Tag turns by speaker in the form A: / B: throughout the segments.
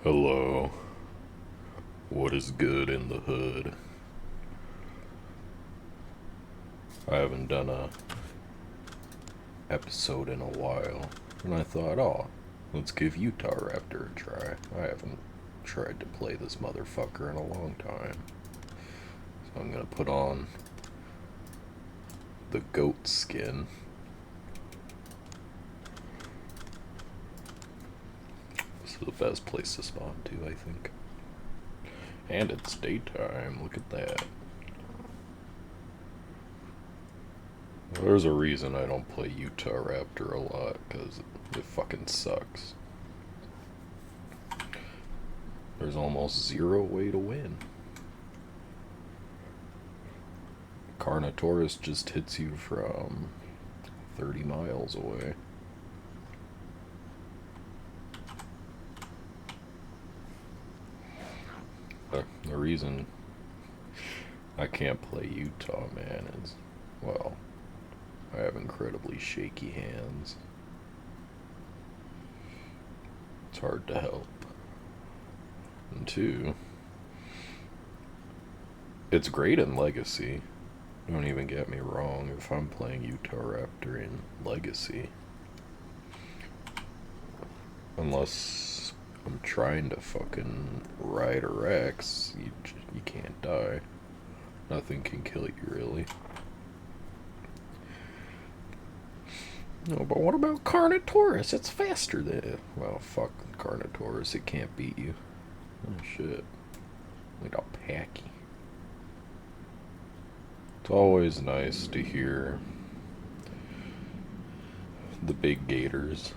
A: Hello. What is good in the hood? I haven't done a episode in a while, and I thought, let's give Utahraptor a try. I haven't tried to play this motherfucker in a long time. So I'm gonna put on the goat skin. This is the best place to spawn to, I think. And it's daytime, look at that. There's a reason I don't play Utahraptor a lot, because it fucking sucks. There's almost zero way to win. Carnotaurus just hits you from 30 miles away. The reason I can't play Utah, man, is, well, I have incredibly shaky hands. It's hard to help. And two, it's great in Legacy. Don't even get me wrong, if I'm playing Utahraptor in Legacy. Unless I'm trying to fucking ride a Rex, you can't die. Nothing can kill you, really. No, but what about Carnotaurus? It's faster than... Well, fuck Carnotaurus, it can't beat you. Oh, shit. Like a packy. It's always nice to hear the big gators.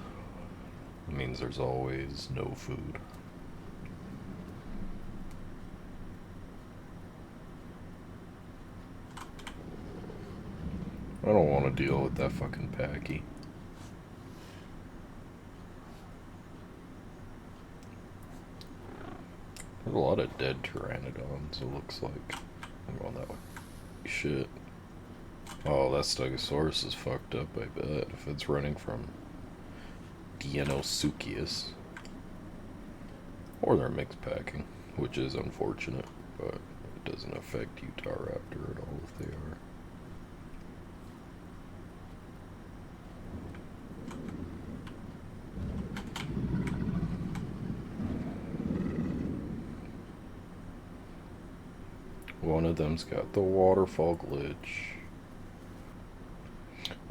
A: It means there's always no food. I don't want to deal with that fucking packy. There's a lot of dead pteranodons, it looks like. I'm going that way. Shit. Oh, that Stegosaurus is fucked up, I bet, if it's running from Deinosuchus. Or they're mixed packing, which is unfortunate, but it doesn't affect Utahraptor at all if they are. One of them's got the waterfall glitch.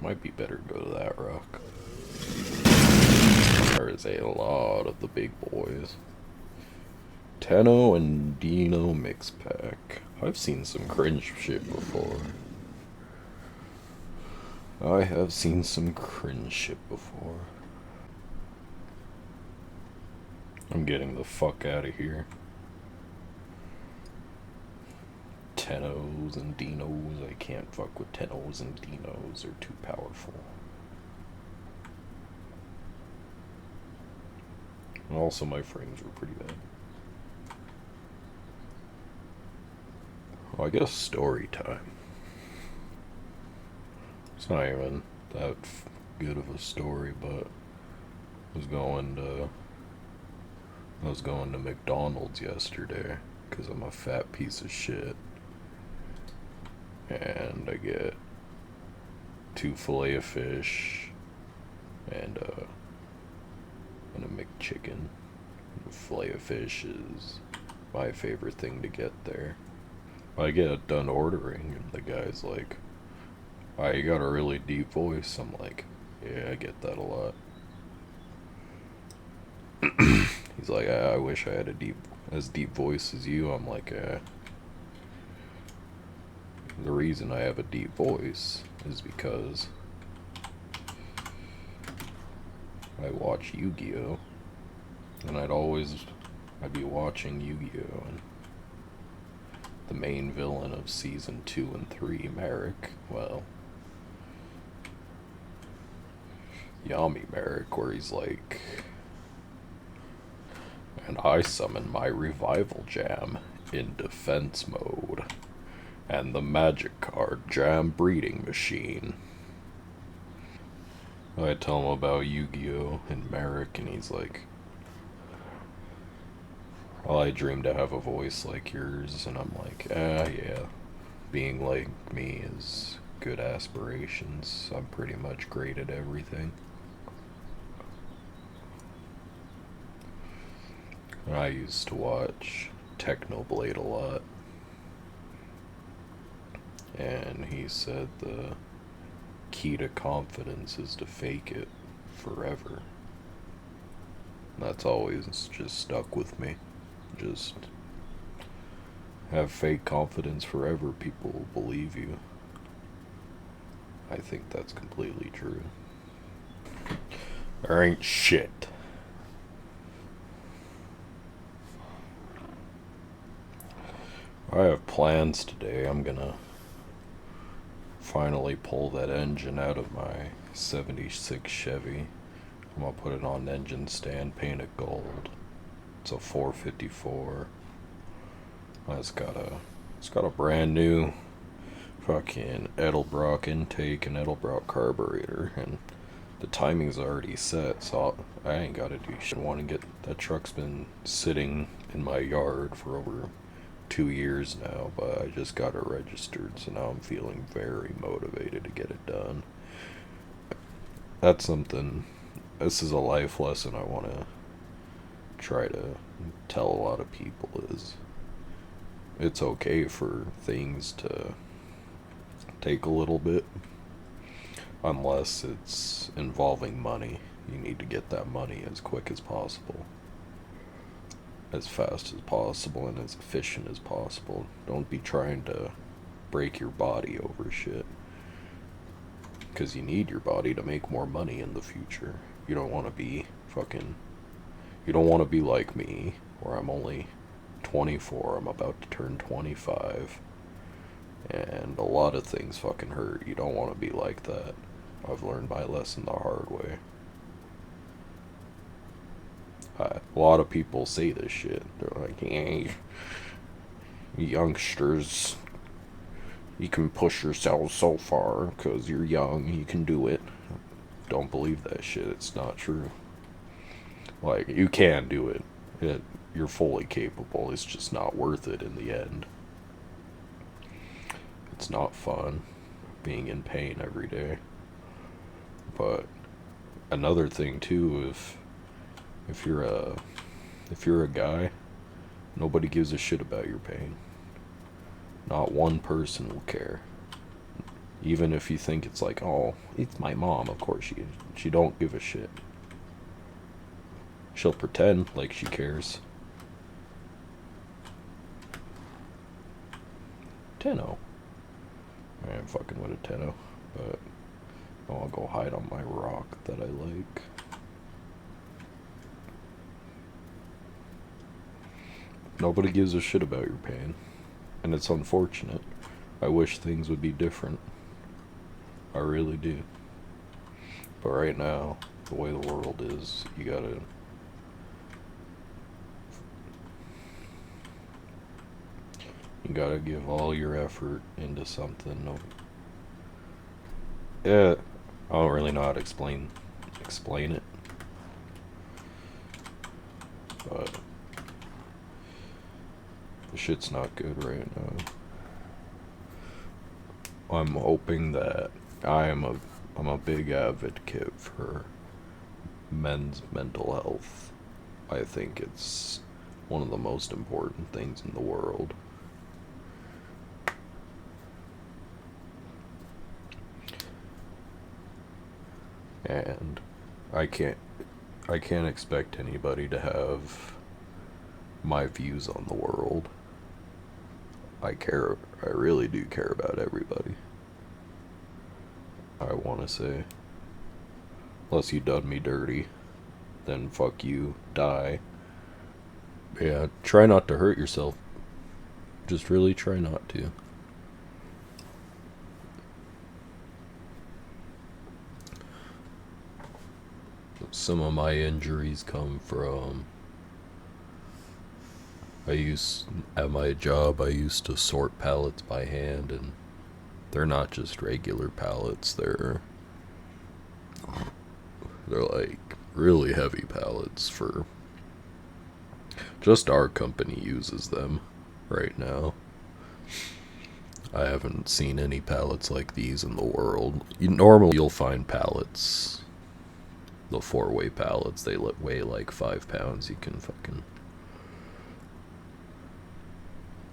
A: Might be better to go to that rock. There is a lot of the big boys. Tenno and Dino mix pack. I've seen some cringe shit before. I have seen some cringe shit before. I'm getting the fuck out of here. Tennos and Dinos. I can't fuck with Tennos and Dinos. They're too powerful. And also, my frames were pretty bad. Well, I guess story time. It's not even that good of a story, but I was going to McDonald's yesterday because I'm a fat piece of shit. And I get 2 Filet-O-Fish and a McChicken. Filet-O-Fish is my favorite thing to get there. I get done ordering and the guy's like, "Oh, you got a really deep voice." I'm like, "Yeah, I get that a lot." He's like, "I wish I had as deep voice as you." I'm like, the reason I have a deep voice is because I watch Yu-Gi-Oh! And I'd be watching Yu-Gi-Oh! And the main villain of season 2 and 3, Merrick, well, Yami Merrick, where he's like, "And I summon my revival jam in defense mode. And the magic card jam breeding machine." I tell him about Yu-Gi-Oh! And Merrick, and he's like, Well, I dream to have a voice like yours, and I'm like, yeah. Being like me is good aspirations. I'm pretty much great at everything. I used to watch Technoblade a lot, and he said the key to confidence is to fake it forever. That's always just stuck with me. Just have fake confidence forever, people will believe you. I think that's completely true. There ain't shit. I have plans today. I'm gonna finally pull that engine out of my 76 Chevy. I'm gonna put it on an engine stand, paint it gold. It's a 454. It's got a brand new fucking Edelbrock intake and Edelbrock carburetor, and the timing's already set, so I ain't gotta do shit. That truck's been sitting in my yard for over 2 years now, but I just got it registered, so now I'm feeling very motivated to get it done. That's something. This is a life lesson I want to try to tell a lot of people, is it's okay for things to take a little bit, unless it's involving money. You need to get that money as quick as possible, as fast as possible, and as efficient as possible. Don't be trying to break your body over shit, because you need your body to make more money in the future. You don't want to be like me, where I'm only 24, I'm about to turn 25, and a lot of things fucking hurt. You don't want to be like that. I've learned my lesson the hard way. A lot of people say this shit. They're like, hey, youngsters, you can push yourselves so far because you're young, you can do it. Don't believe that shit. It's not true. Like, you can do it. You're fully capable. It's just not worth it in the end. It's not fun being in pain every day. But another thing too, if you're a guy, nobody gives a shit about your pain. Not one person will care. Even if you think it's like, oh, it's my mom, of course she don't give a shit. She'll pretend like she cares. Tenno. I am fucking with a Tenno, but I'll go hide on my rock that I like. Nobody gives a shit about your pain, and it's unfortunate. I wish things would be different. I really do. But right now, the way the world is, you gotta give all your effort into something. No, yeah, I don't really know how to explain it, but the shit's not good right now. I'm hoping that I'm a big advocate for men's mental health. I think it's one of the most important things in the world. And I can't expect anybody to have my views on the world. I really do care about everybody. I want to say, unless you done me dirty, then fuck you, die. Yeah, try not to hurt yourself. Just really try not to. Some of my injuries come from, at my job, I used to sort pallets by hand, and they're not just regular pallets, they're like really heavy pallets for Just our company uses them right now. I haven't seen any pallets like these in the world. Normally you'll find pallets, the four-way pallets, they weigh like 5 pounds. You can fucking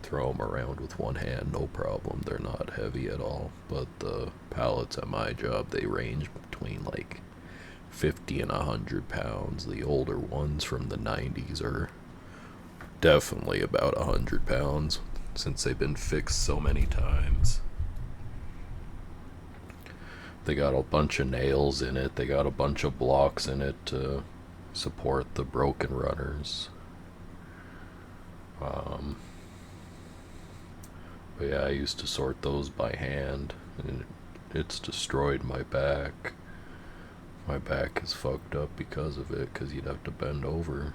A: throw them around with one hand, no problem. They're not heavy at all. But the pallets at my job, they range between like 50 and 100 pounds. The older ones from the 90s are definitely about 100 pounds since they've been fixed so many times. They got a bunch of nails in it, they got a bunch of blocks in it to support the broken runners. But yeah, I used to sort those by hand, and it's destroyed my back. My back is fucked up because of it, because you'd have to bend over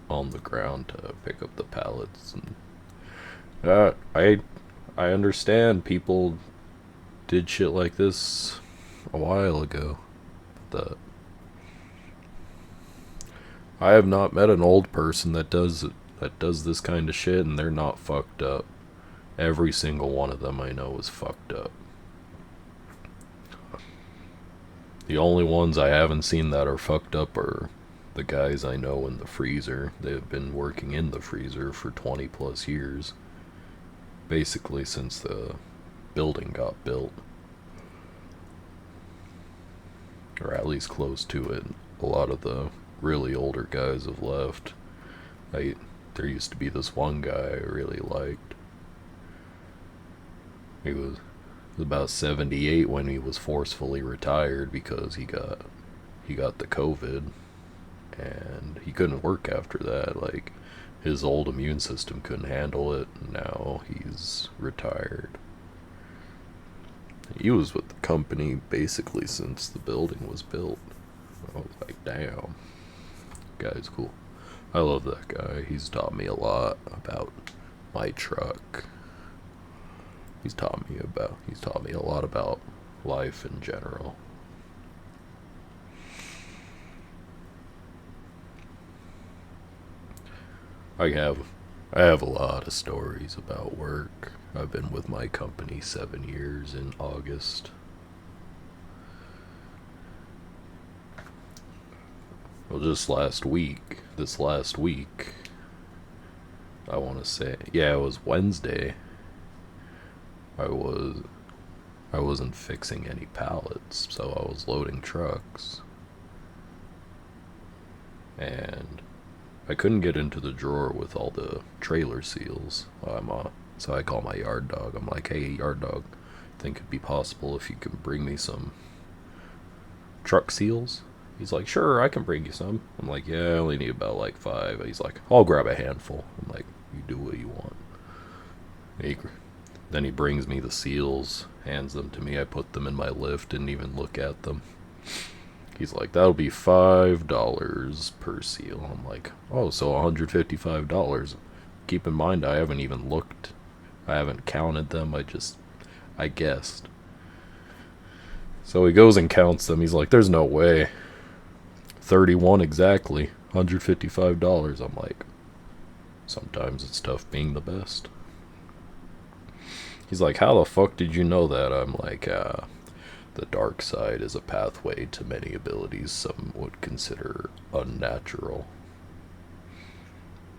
A: on the ground to pick up the pallets. And I understand people did shit like this a while ago. The I have not met an old person that does this kind of shit, and they're not fucked up. Every single one of them I know is fucked up. The only ones I haven't seen that are fucked up are the guys I know in the freezer. They've been working in the freezer for 20 plus years. Basically since the building got built. Or at least close to it. A lot of the really older guys have left. There used to be this one guy I really liked. He was about 78 when he was forcefully retired because he got the COVID, and he couldn't work after that. Like, his old immune system couldn't handle it, and now he's retired. He was with the company basically since the building was built. I was like, damn, guy's cool. I love that guy. He's taught me a lot about my truck. He's taught me a lot about life in general. I have I have a lot of stories about work. I've been with my company 7 years in August. Well, this last week, I want to say, yeah, it was Wednesday. I was I wasn't fixing any pallets, so I was loading trucks, and I couldn't get into the drawer with all the trailer seals. So I call my yard dog. I'm like, hey, yard dog, think it'd be possible if you can bring me some truck seals? He's like, sure, I can bring you some. I'm like, yeah, I only need about like 5. He's like, I'll grab a handful. I'm like, you do what you want. He, then he brings me the seals, hands them to me. I put them in my lift, didn't even look at them. He's like, that'll be $5 per seal. I'm like, oh, so $155. Keep in mind, I haven't even looked. I haven't counted them. I guessed. So he goes and counts them. He's like, there's no way. 31 exactly. $155. I'm like, sometimes it's tough being the best. He's like, how the fuck did you know that? I'm like, the dark side is a pathway to many abilities some would consider unnatural.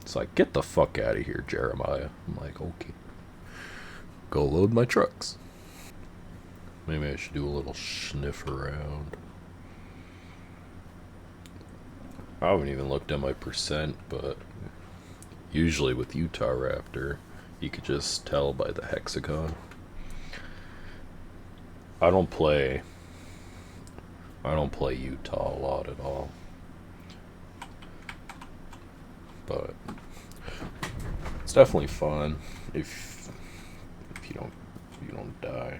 A: It's like, get the fuck out of here, Jeremiah. I'm like, okay. Go load my trucks. Maybe I should do a little sniff around. I haven't even looked at my percent, but usually with Utahraptor, you could just tell by the hexagon. I don't play Utah a lot at all. But it's definitely fun if you don't die.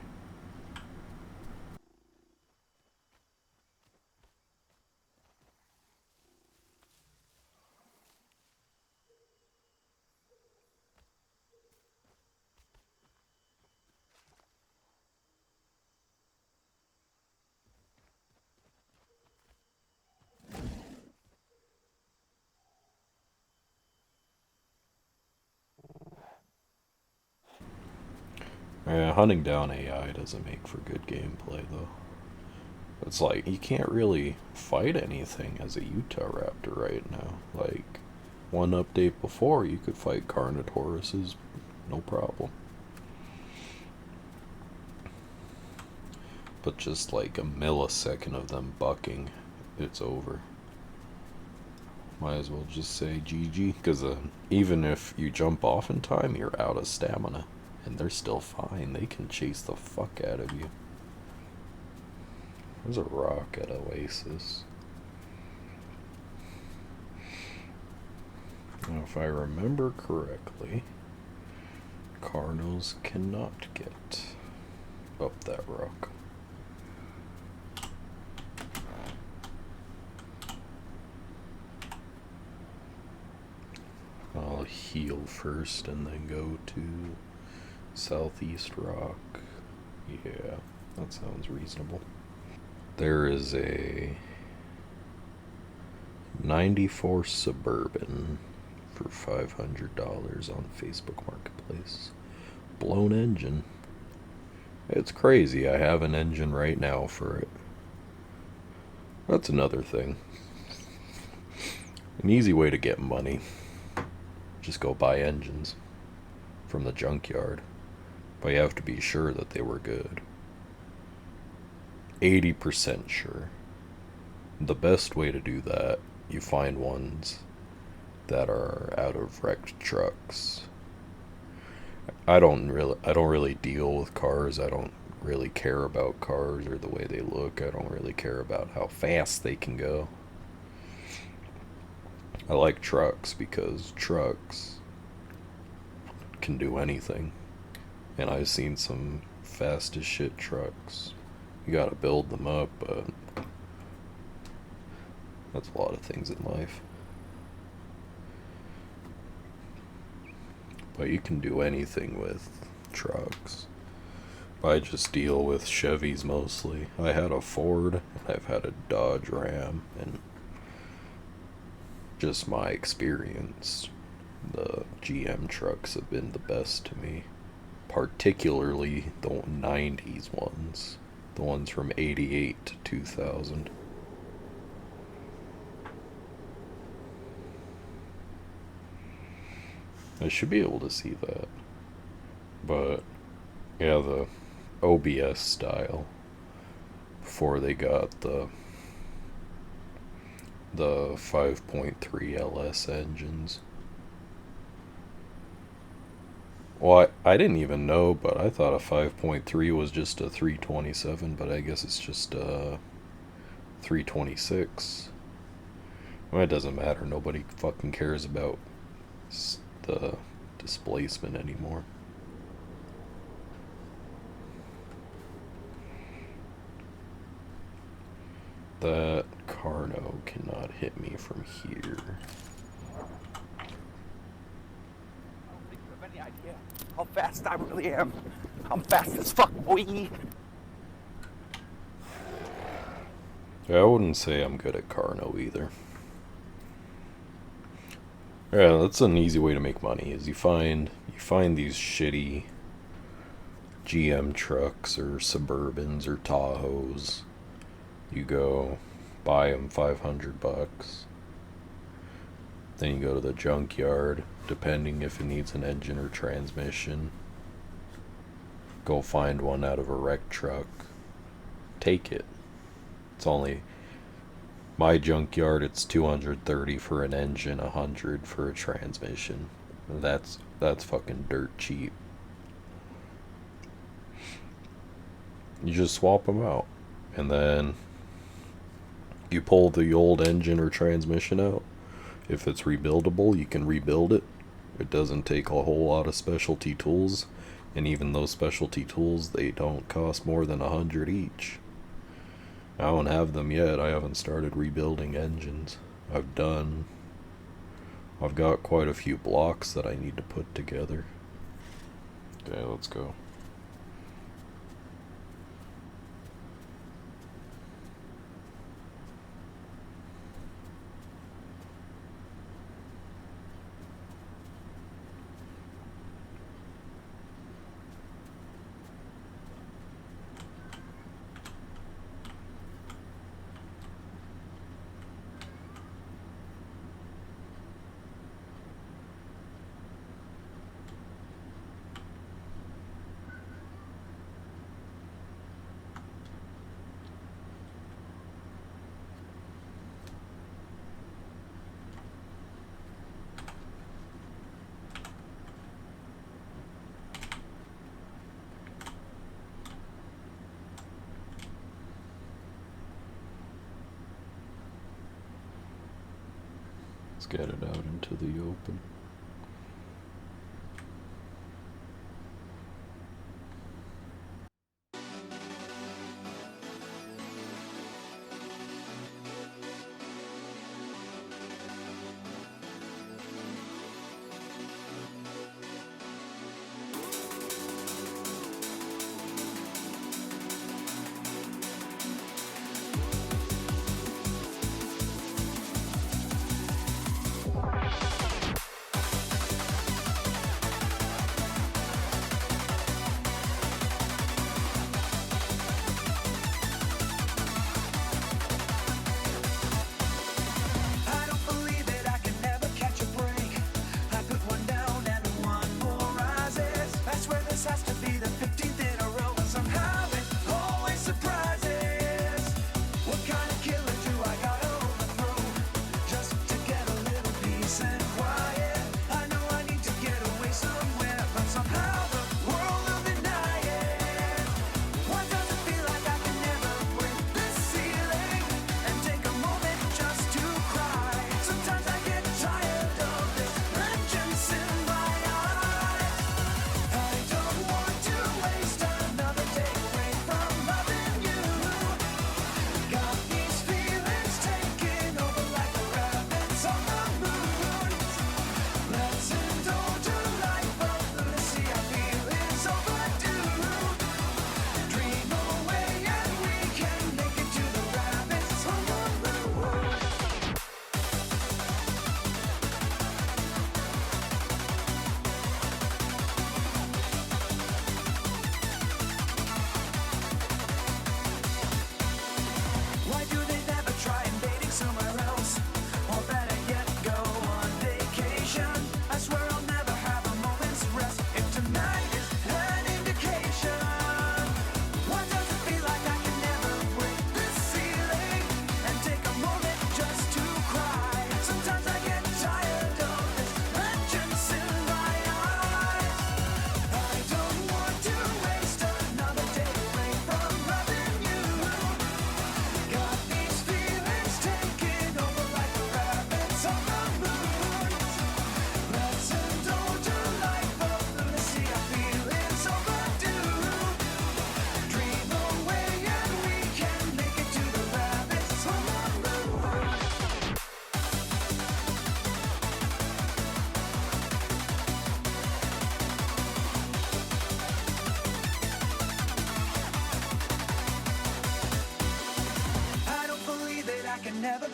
A: Yeah, hunting down AI doesn't make for good gameplay, though. It's like, you can't really fight anything as a Utahraptor right now. Like, one update before, you could fight Carnotauruses, no problem. But just like a millisecond of them bucking, it's over. Might as well just say GG, because even if you jump off in time, you're out of stamina. And they're still fine. They can chase the fuck out of you. There's a rock at Oasis. Now, if I remember correctly, Carnos cannot get up that rock. I'll heal first and then go to Southeast Rock. Yeah, that sounds reasonable. There is a 94 Suburban for $500 on Facebook Marketplace. Blown engine. It's crazy. I have an engine right now for it. That's another thing. An easy way to get money. Just go buy engines from the junkyard. But you have to be sure that they were good. 80% sure. The best way to do that, you find ones that are out of wrecked trucks. I don't really deal with cars. I don't really care about cars or the way they look. I don't really care about how fast they can go. I like trucks because trucks can do anything. And I've seen some fast as shit trucks. You gotta build them up, but that's a lot of things in life. But you can do anything with trucks. I just deal with Chevys mostly. I had a Ford, and I've had a Dodge Ram, and just my experience, the GM trucks have been the best to me. Particularly the 90s ones. The ones from 88 to 2000. I should be able to see that. But, yeah, the OBS style. Before they got the 5.3 LS engines. Well, I didn't even know, but I thought a 5.3 was just a 327, but I guess it's just a 326. Well, it doesn't matter. Nobody fucking cares about the displacement anymore. That Carno cannot hit me from here.
B: Any idea how fast I really am? I'm fast as fuck, boy.
A: Yeah, I wouldn't say I'm good at Carno either. Yeah, that's an easy way to make money. Is you find these shitty GM trucks or Suburbans or Tahoes. You go buy them $500. Then you go to the junkyard, depending if it needs an engine or transmission. Go find one out of a wrecked truck. Take it. It's only my junkyard. It's $230 for an engine, $100 for a transmission. That's fucking dirt cheap. You just swap them out, and then you pull the old engine or transmission out. If it's rebuildable, you can rebuild it. It doesn't take a whole lot of specialty tools, and even those specialty tools, they don't cost more than $100 each. I don't have them yet. I haven't started rebuilding engines. I've got quite a few blocks that I need to put together. Okay, let's go. Let's get it out into the open.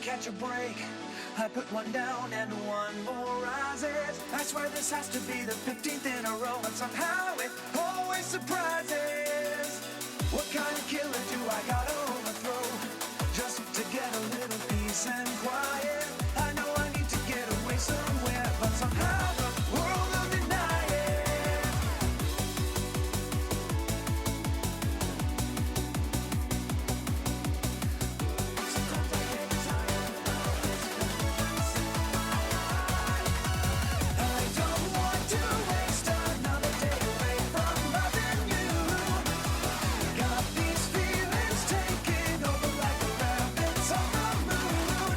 C: Catch a break. I put one down and one more rises. I swear this has to be the 15th in a row, and somehow it always surprises. What kind of killer do I gotta overthrow just to get a little peace and quiet? I know I need to get away somewhere, but somehow the world will deny it. Sometimes I get tired of this peace in my eyes. I don't want to waste another day away from loving you. Got these feelings taking over like the rapids on the moon.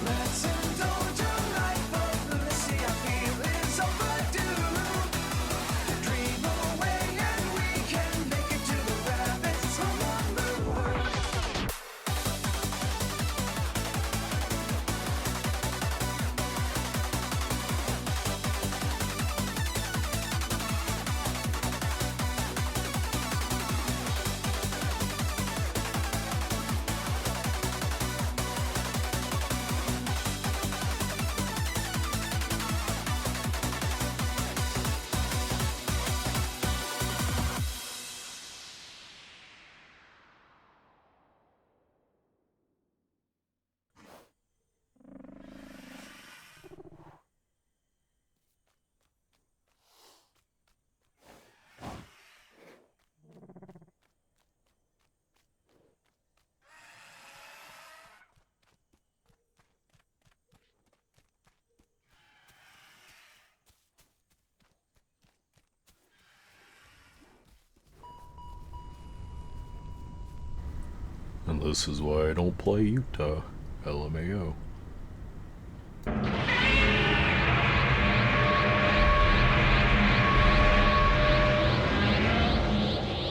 C: Let's indulge a life of lunacy. I feel it's overdue. Dream away and we can make it to the rapids on the moon.
A: And this is why I don't play Utah, LMAO.